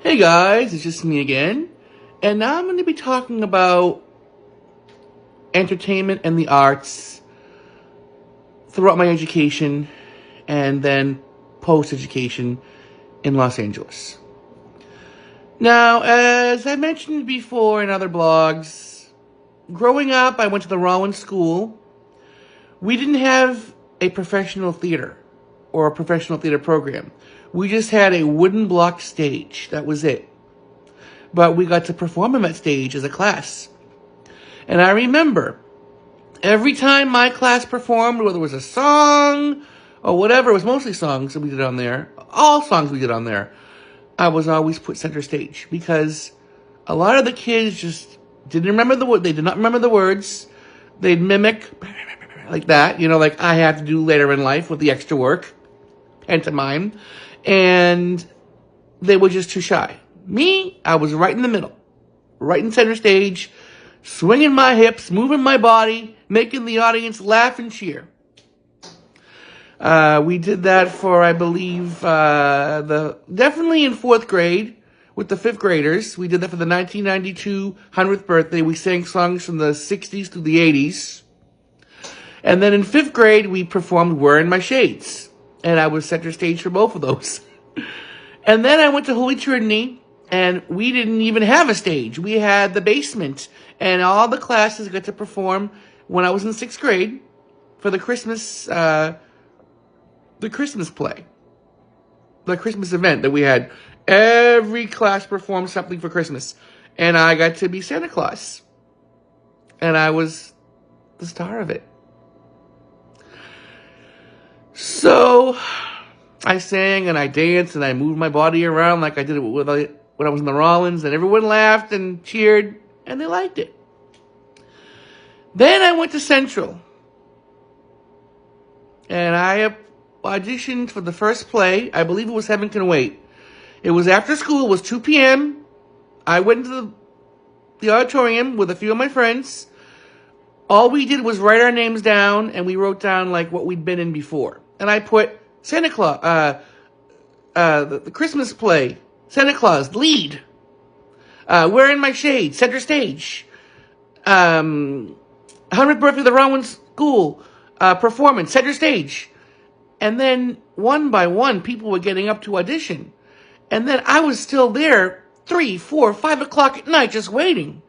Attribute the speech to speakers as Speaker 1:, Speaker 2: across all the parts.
Speaker 1: Hey guys, it's just me again, and now I'm going to be talking about entertainment and the arts throughout my education and then post-education in Los Angeles. Now, as I mentioned before in other blogs, growing up I went to the Rollins School. We didn't have a professional theater or a professional theater program. We just had a wooden block stage. That was it. But we got to perform on that stage as a class. And I remember every time my class performed, whether it was a song or whatever, it was mostly songs that we did on there, all songs we did on there, I was always put center stage because a lot of the kids just didn't remember the word. They did not remember the words. They'd mimic like that, like I had to do later in life with the extra work, pantomime, and they were just too shy. Me, I was right in the middle, right in center stage, swinging my hips, moving my body, making the audience laugh and cheer. We did that for, I believe, definitely in 4th grade with the 5th graders. We did that for the 1992 100th birthday. We sang songs from the 60s through the 80s. And then in 5th grade, we performed Wearing My Shades. And I was center stage for both of those. And then I went to Holy Trinity, and we didn't even have a stage. We had the basement, and all the classes got to perform when I was in 6th grade for the Christmas play, the Christmas event that we had. Every class performed something for Christmas, and I got to be Santa Claus, and I was the star of it. So I sang and I danced and I moved my body around like I did it when I was in the Rollins, and everyone laughed and cheered and they liked it. Then I went to Central and I auditioned for the first play. I believe it was Heaven Can Wait. It was after school. It was 2 p.m. I went to the auditorium with a few of my friends. All we did was write our names down, and we wrote down like what we'd been in before. And I put Santa Claus, the Christmas play, Santa Claus, lead. Wearing My Shades, center stage. 100th birthday of the Rollins School, performance, center stage. And then one by one, people were getting up to audition. And then I was still there 3, 4, 5 o'clock at night just waiting.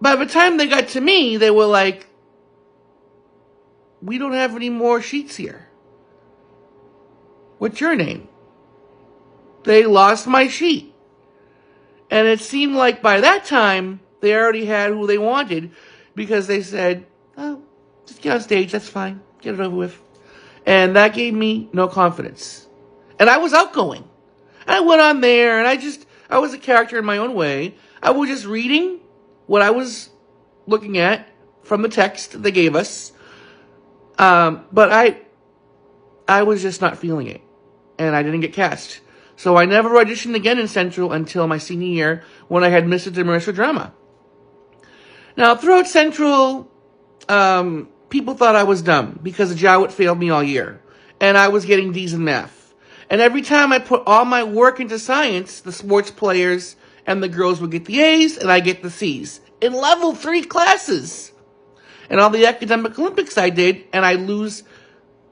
Speaker 1: By the time they got to me, they were like, "We don't have any more sheets here. What's your name?" They lost my sheet. And it seemed like by that time, they already had who they wanted because they said, "Oh, just get on stage, that's fine. Get it over with." And that gave me no confidence. And I was outgoing. And I went on there and I was a character in my own way. I was just reading what I was looking at from the text they gave us. But I was just not feeling it. And I didn't get cast. So I never auditioned again in Central until my senior year when I had Mr. Immersive Drama. Now, throughout Central, people thought I was dumb because Jowett failed me all year. And I was getting D's in math. And every time I put all my work into science, the sports players and the girls would get the A's and I get the C's in level 3 classes. And all the academic Olympics I did, and I lose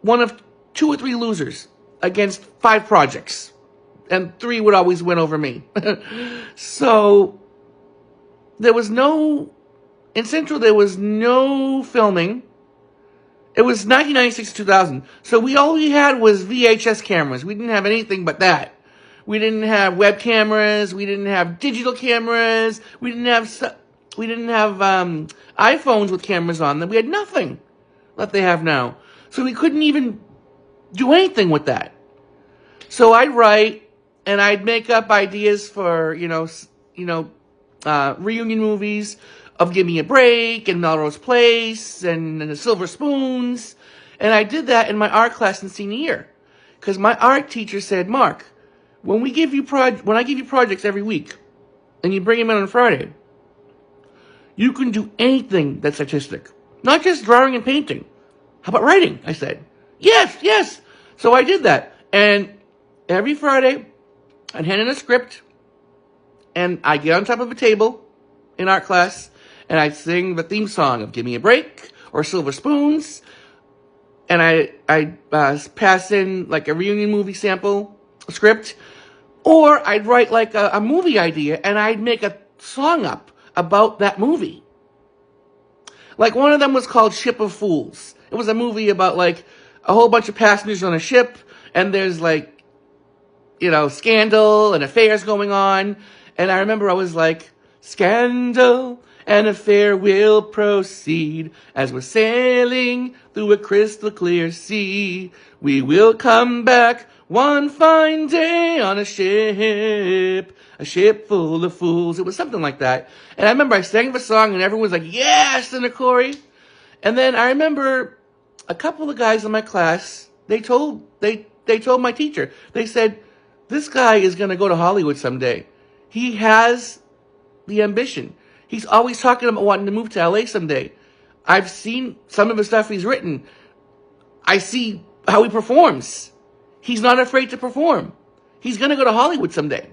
Speaker 1: one of 2 or 3 losers against 5 projects. And 3 would always win over me. So there was in Central there was no filming. It was 1996 to 2000. So all we had was VHS cameras. We didn't have anything but that. We didn't have web cameras. We didn't have digital cameras. We didn't have iPhones with cameras on them. We had nothing that they have now. So we couldn't even do anything with that. So I'd write and I'd make up ideas for, reunion movies of Give Me a Break and Melrose Place and the Silver Spoons. And I did that in my art class in senior year. Because my art teacher said, "Mark, when I give you projects every week and you bring them in on Friday, you can do anything that's artistic. Not just drawing and painting. How about writing?" I said, yes. So I did that. And every Friday, I'd hand in a script, and I'd get on top of a table in art class, and I'd sing the theme song of Give Me a Break or Silver Spoons, and I'd pass in like a reunion movie sample script, or I'd write like a movie idea, and I'd make a song up about that movie. Like one of them was called Ship of Fools. It was a movie about like a whole bunch of passengers on a ship, and there's like, scandal and affairs going on. And I remember I was like, scandal and affair will proceed as we're sailing through a crystal clear sea. We will come back one fine day on a ship full of fools. It was something like that. And I remember I sang the song and everyone was like, yes, Senator Corey. And then I remember a couple of guys in my class, they told my teacher, they said, this guy is going to go to Hollywood someday. He has the ambition. He's always talking about wanting to move to LA someday. I've seen some of the stuff he's written. I see how he performs. He's not afraid to perform. He's going to go to Hollywood someday.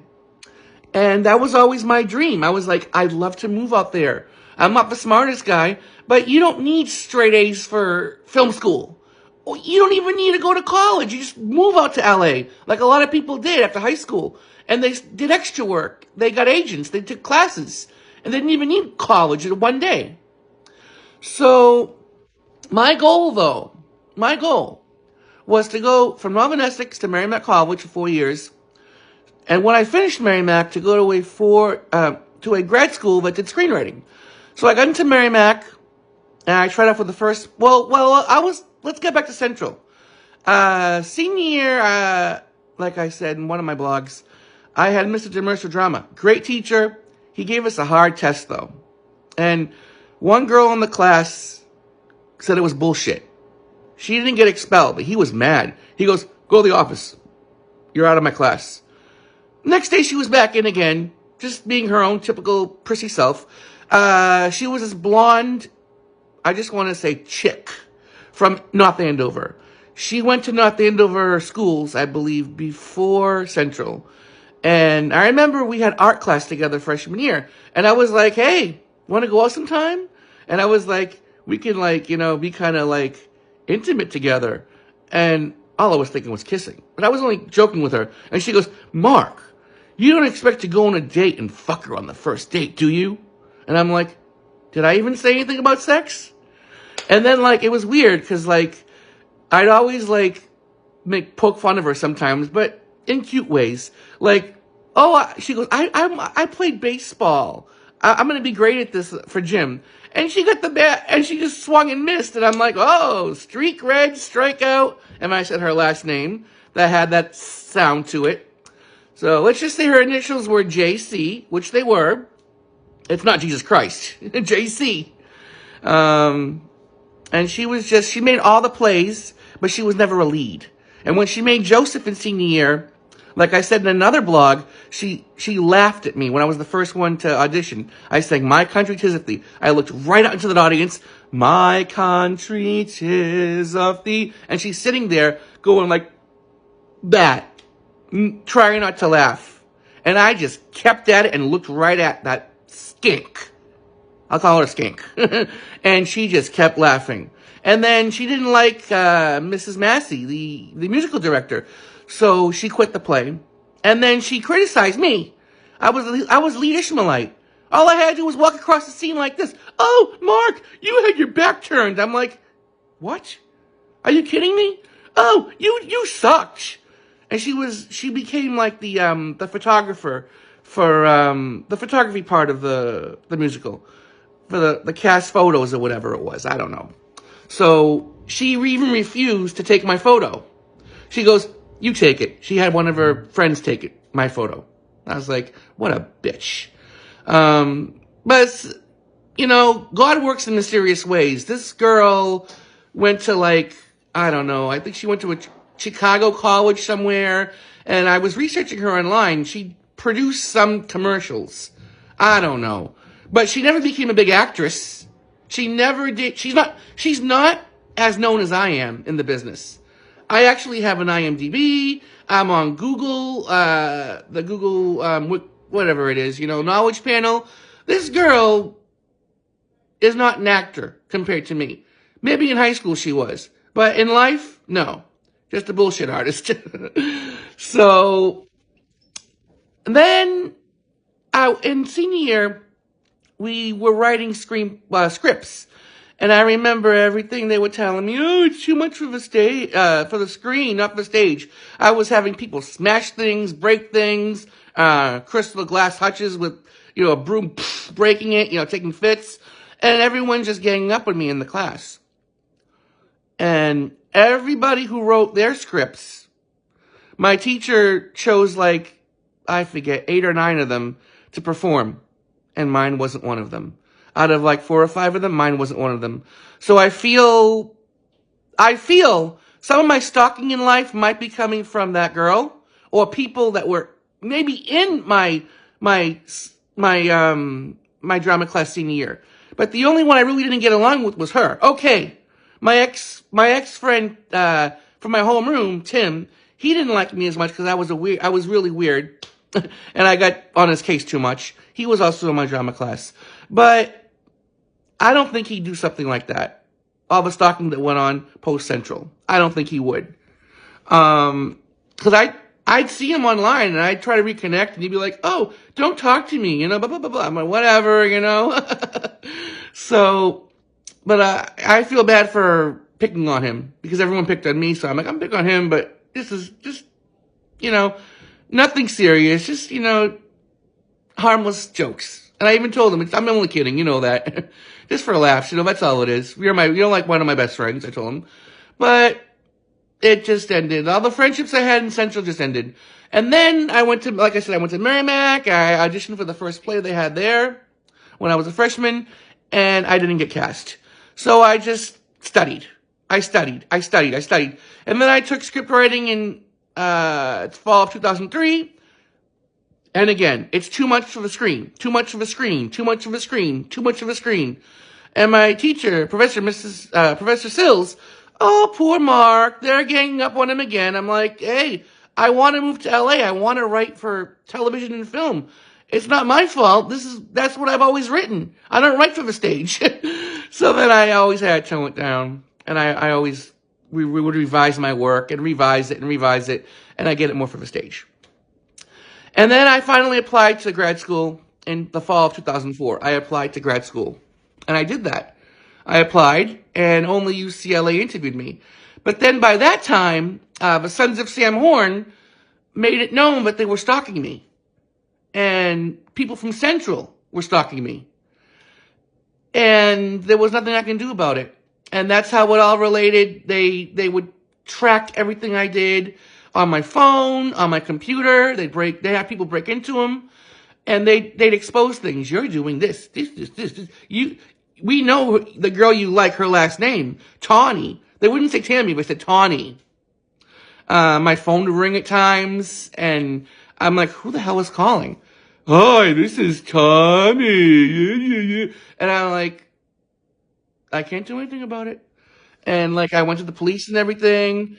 Speaker 1: And that was always my dream. I was like, I'd love to move out there. I'm not the smartest guy, but you don't need straight A's for film school. You don't even need to go to college. You just move out to LA, like a lot of people did after high school. And they did extra work. They got agents. They took classes. And they didn't even need college in one day. So my goal was to go from Northern Essex to Merrimack College for 4 years. And when I finished Merrimack, to go to a grad school that did screenwriting. So I got into Merrimack, and I tried out for the first, let's get back to Central. Senior year, like I said in one of my blogs, I had Mr. Demercer Drama. Great teacher. He gave us a hard test, though. And one girl in the class said it was bullshit. She didn't get expelled, but he was mad. He goes, go to the office. You're out of my class. Next day, she was back in again, just being her own typical prissy self. She was this blonde, I just want to say chick, from North Andover. She went to North Andover schools, I believe, before Central. And I remember we had art class together freshman year. And I was like, hey, want to go out sometime? And I was like, we can be kind of intimate together. And all I was thinking was kissing. But I was only joking with her. And she goes, Mark, you don't expect to go on a date and fuck her on the first date, do you? And I'm like, did I even say anything about sex? And then it was weird because I'd always poke fun of her sometimes, but in cute ways. She goes, I played baseball. I'm going to be great at this for Jim. And she got the bat and she just swung and missed. And I'm like, oh, streak red, strikeout. And I said her last name that had that sound to it. So let's just say her initials were JC, which they were. It's not Jesus Christ, JC. And she made all the plays, but she was never a lead. And when she made Joseph in senior year, like I said in another blog, she laughed at me when I was the first one to audition. I sang My Country 'Tis of Thee. I looked right out into the audience, My country 'tis of thee. And she's sitting there going like that, trying not to laugh. And I just kept at it and looked right at that skink. I'll call her skink. And she just kept laughing. And then she didn't like Mrs. Massey, the musical director. So she quit the play. And then she criticized me. I was lead Ishmaelite. All I had to do was walk across the scene like this. Oh, Mark, you had your back turned. I'm like, what? Are you kidding me? Oh, you sucked. And she became like the photographer for the photography part of the musical. For the cast photos or whatever it was. I don't know. So she even refused to take my photo. She goes, you take it. She had one of her friends take it, my photo. I was like, what a bitch. But, God works in mysterious ways. This girl went to I don't know, I think she went to a Chicago college somewhere, and I was researching her online. She produced some commercials. I don't know. But she never became a big actress. She never did. She's not as known as I am in the business. I actually have an IMDb. I'm on Google, the Google, whatever it is, knowledge panel. This girl is not an actor compared to me. Maybe in high school she was, but in life, no. Just a bullshit artist. So, then, in senior year, we were writing scripts. And I remember everything they were telling me, oh, it's too much for the stage, for the screen, not the stage. I was having people smash things, break things, crystal glass hutches with, a broom breaking it, taking fits. And everyone just ganging up on me in the class. And everybody who wrote their scripts, my teacher chose I forget, 8 or 9 of them to perform. And mine wasn't one of them. Out of 4 or 5 of them, mine wasn't one of them. So I feel some of my stalking in life might be coming from that girl, or people that were maybe in my drama class senior year. But the only one I really didn't get along with was her. Okay, my ex-friend from my homeroom, Tim, he didn't like me as much because I was really weird, and I got on his case too much. He was also in my drama class, but I don't think he'd do something like that. All the stalking that went on post-Central. I don't think he would. Because I'd see him online, and I'd try to reconnect, and he'd be like, oh, don't talk to me, blah, blah, blah, blah. I'm like, whatever, So, but I feel bad for picking on him, because everyone picked on me, so I'm like, I'm picking on him, but this is just, nothing serious, just, harmless jokes. And I even told him, I'm only kidding, that. Just for laughs, that's all it is. You're like one of my best friends, I told him. But it just ended. All the friendships I had in Central just ended. And then I went to Merrimack. I auditioned for the first play they had there when I was a freshman, and I didn't get cast. So I just studied. I studied. And then I took script writing in fall of 2003. And again, it's too much of a screen. And my teacher, Professor Sills, oh, poor Mark, they're ganging up on him again. I'm like, hey, I want to move to LA. I want to write for television and film. It's not my fault. That's what I've always written. I don't write for the stage. So then I always had to tone it down. And we would revise my work and revise it, and I get it more for the stage. And then I finally applied to grad school in the fall of 2004. I applied to grad school. And I did that. I applied, and only UCLA interviewed me. But then by that time, the Sons of Sam Horn made it known that they were stalking me. And people from Central were stalking me. And there was nothing I can do about it. And that's how it all related. They would track everything I did on my phone, on my computer. They'd have people break into them, and they'd expose things. You're doing this. We know the girl you like, her last name, Tawny. They wouldn't say Tammy, but they said Tawny. My phone would ring at times, and I'm like, who the hell is calling? Hi, this is Tommy. And I'm like, I can't do anything about it. And I went to the police and everything.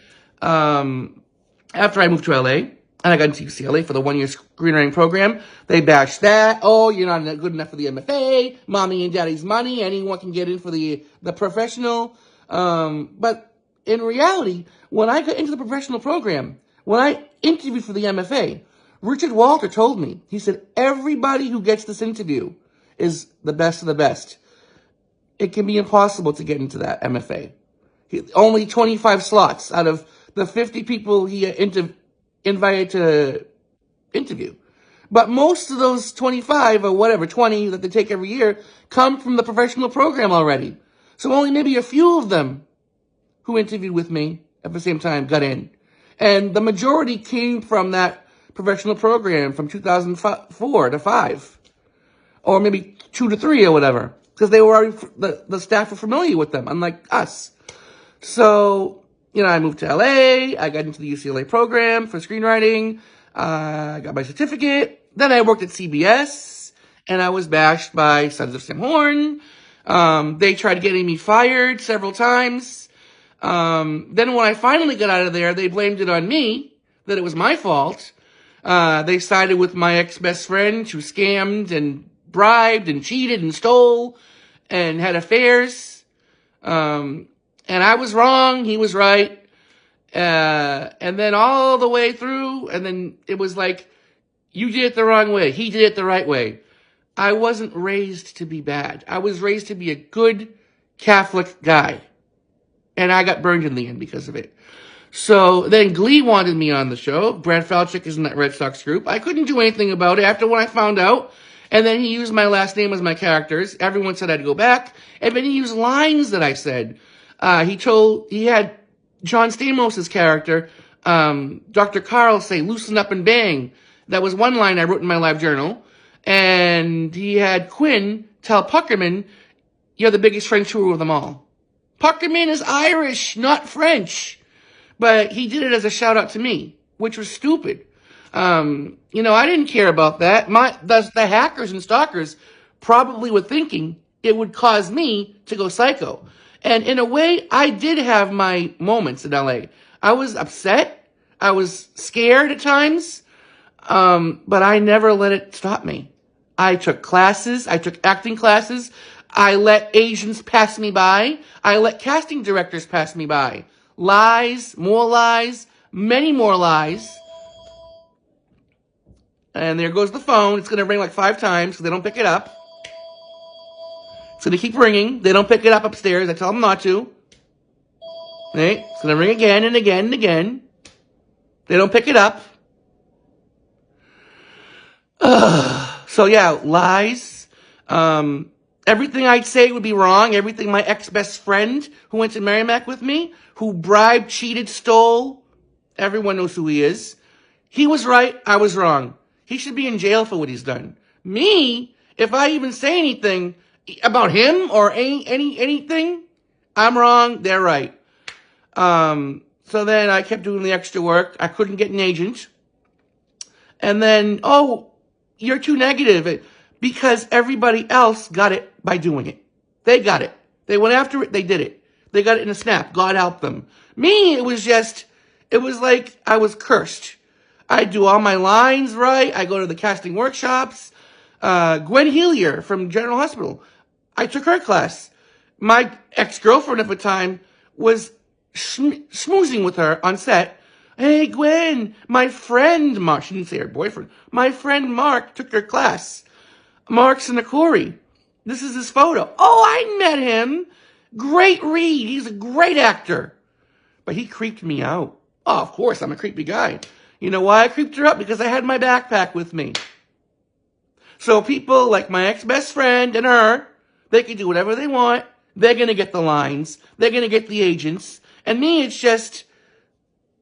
Speaker 1: After I moved to LA, and I got into UCLA for the 1-year screenwriting program, they bashed that. Oh, you're not good enough for the MFA. Mommy and daddy's money. Anyone can get in for the professional. But in reality, when I got into the professional program, when I interviewed for the MFA, Richard Walter told me, he said, everybody who gets this interview is the best of the best. It can be impossible to get into that MFA. Only 25 slots out of the 50 people he invited to interview. But most of those 25 or whatever, 20 that they take every year, come from the professional program already. So only maybe a few of them who interviewed with me at the same time got in. And the majority came from that professional program from 2004 to 5. Or maybe 2 to 3 or whatever. Because they were already, the staff were familiar with them, unlike us. So, I moved to LA, I got into the UCLA program for screenwriting, I got my certificate, then I worked at CBS, and I was bashed by Sons of Sam Horn. They tried getting me fired several times. Then when I finally got out of there, they blamed it on me, that it was my fault. They sided with my ex-best friend who scammed and bribed and cheated and stole and had affairs. And I was wrong, he was right. And then all the way through, and then it was like, you did it the wrong way, he did it the right way. I wasn't raised to be bad. I was raised to be a good Catholic guy. And I got burned in the end because of it. So then Glee wanted me on the show. Brad Falchuk is in that Red Sox group. I couldn't do anything about it after when I found out. And then he used my last name as my characters. Everyone said I'd go back. And then he used lines that I said. He had John Stamos' character, Dr. Carl, say, loosen up and bang. That was one line I wrote in my live journal. And he had Quinn tell Puckerman, you're the biggest French hero of them all. Puckerman is Irish, not French. But he did it as a shout out to me, which was stupid. I didn't care about that. The hackers and stalkers probably were thinking it would cause me to go psycho. And in a way, I did have my moments in LA. I was upset. I was scared at times. But I never let it stop me. I took classes. I took acting classes. I let agents pass me by. I let casting directors pass me by. Lies, more lies, many more lies. And there goes the phone. It's going to ring like 5 times because they don't pick it up. It's going to keep ringing. They don't pick it up upstairs. I tell them not to. Right? It's going to ring again and again and again. They don't pick it up. So yeah, lies. Everything I'd say would be wrong. Everything my ex-best friend who went to Merrimack with me, who bribed, cheated, stole, everyone knows who he is. He was right, I was wrong. He should be in jail for what he's done. Me, if I even say anything about him or anything, I'm wrong, they're right. So then I kept doing the extra work. I couldn't get an agent. And then, you're too negative. Because everybody else got it by doing it. They got it. They went after it, they did it. They got it in a snap. God help them. Me, it was like I was cursed. I do all my lines right. I go to the casting workshops. Gwen Helier from General Hospital, I took her class. My ex-girlfriend at the time was schmoozing with her on set. Hey, Gwen, my friend Mark, she didn't say her boyfriend, my friend Mark took her class. Mark Sinakori. This is his photo. Oh, I met him. Great read. He's a great actor. But he creeped me out. Oh, of course, I'm a creepy guy. You know why I creeped her out? Because I had my backpack with me. So people like my ex-best friend and her, they can do whatever they want. They're going to get the lines. They're going to get the agents. And me, it's just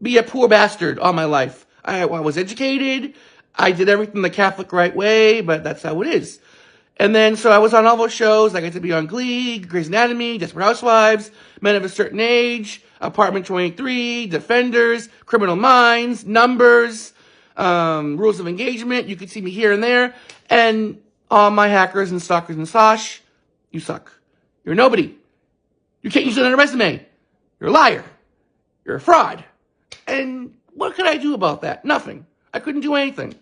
Speaker 1: be a poor bastard all my life. I was educated. I did everything the Catholic right way, but that's how it is. And then, so I was on all those shows. I got to be on Glee, Grey's Anatomy, Desperate Housewives, Men of a Certain Age, Apartment 23, Defenders, Criminal Minds, Numbers, Rules of Engagement. You could see me here and there. And all my hackers and stalkers and Sosh, you suck. You're nobody. You can't use it on a resume. You're a liar. You're a fraud. And what could I do about that? Nothing. I couldn't do anything.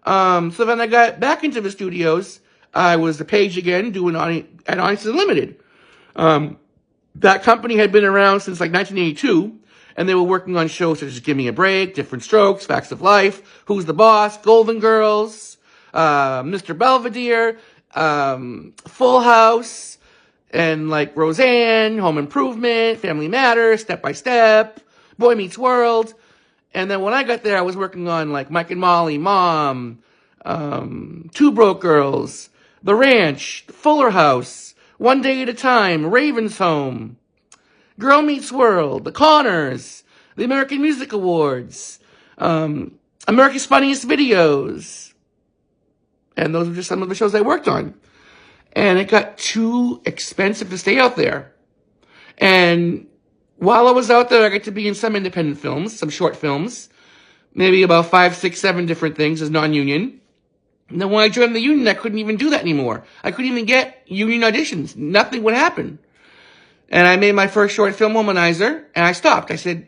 Speaker 1: So then I got back into the studios. I was the page again, doing at Audience Unlimited. That company had been around since like 1982, and they were working on shows such as Give Me a Break, Different Strokes, Facts of Life, Who's the Boss, Golden Girls, Mr. Belvedere, Full House, and like Roseanne, Home Improvement, Family Matters, Step by Step, Boy Meets World. And then when I got there, I was working on like Mike and Molly, Mom, Two Broke Girls, The Ranch, Fuller House, One Day at a Time, Raven's Home, Girl Meets World, The Connors, the American Music Awards, America's Funniest Videos. And those were just some of the shows I worked on. And it got too expensive to stay out there. And while I was out there, I got to be in some independent films, some short films, maybe about 5, 6, 7 different things as non-union. And then when I joined the union, I couldn't even do that anymore. I couldn't even get union auditions. Nothing would happen. And I made my first short film, Womanizer, and I stopped. I said,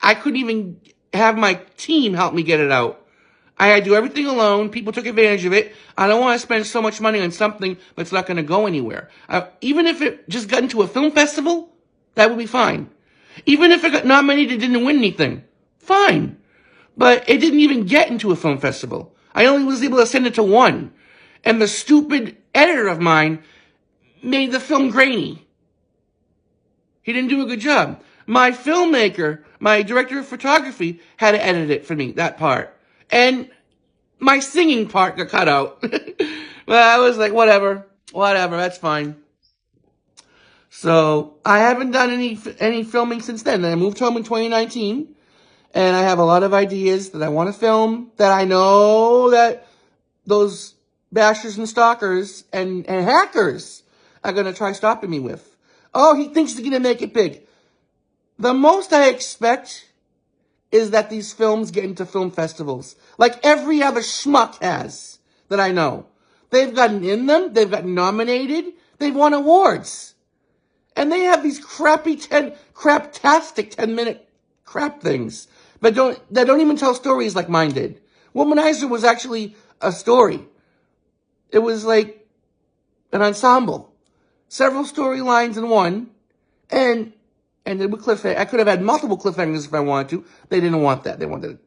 Speaker 1: I couldn't even have my team help me get it out. I had to do everything alone. People took advantage of it. I don't want to spend so much money on something that's not going to go anywhere. Even if it just got into a film festival, that would be fine. Even if it got nominated and didn't win anything, fine. But it didn't even get into a film festival. I only was able to send it to one. And the stupid editor of mine made the film grainy. He didn't do a good job. My filmmaker, my director of photography, had to edit it for me, that part. And my singing part got cut out. Well, I was like, whatever, that's fine. So I haven't done any filming since then. Then I moved home in 2019, and I have a lot of ideas that I want to film that I know that those bashers and stalkers and hackers are going to try stopping me with. Oh, he thinks he's going to make it big. The most I expect is that these films get into film festivals, like every other schmuck has that I know. They've gotten in them, they've gotten nominated, they've won awards. And they have these craptastic 10-minute crap things that don't even tell stories like mine did. Womanizer was actually a story. It was like an ensemble. Several storylines in one, and then with cliffhanger. I could have had multiple cliffhangers if I wanted to. They didn't want that. They wanted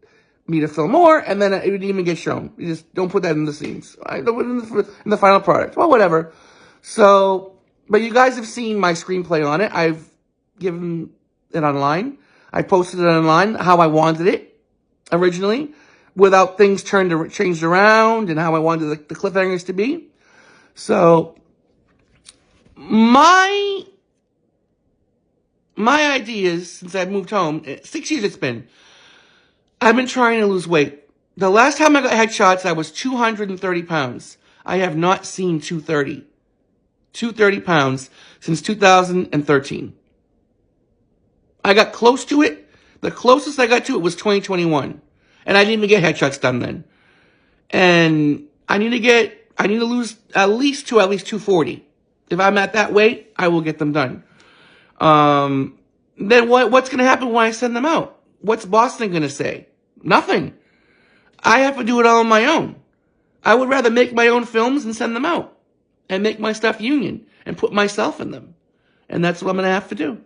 Speaker 1: me to film more, and then it didn't even get shown. You just don't put that in the scenes. I don't put it in the final product. Well, whatever. So, but you guys have seen my screenplay on it. I've given it online. I posted it online how I wanted it originally, without things changed around, and how I wanted the cliffhangers to be. So, my ideas since I've moved home, 6 years it's been, I've been trying to lose weight. The last time I got headshots, I was 230 pounds. I have not seen 230 pounds since 2013. I got close to it. The closest I got to it was 2021. And I didn't even get headshots done then. And I need to lose at least 240. If I'm at that weight, I will get them done. Then what's going to happen when I send them out? What's Boston going to say? Nothing. I have to do it all on my own. I would rather make my own films and send them out and make my stuff union and put myself in them. And that's what I'm going to have to do.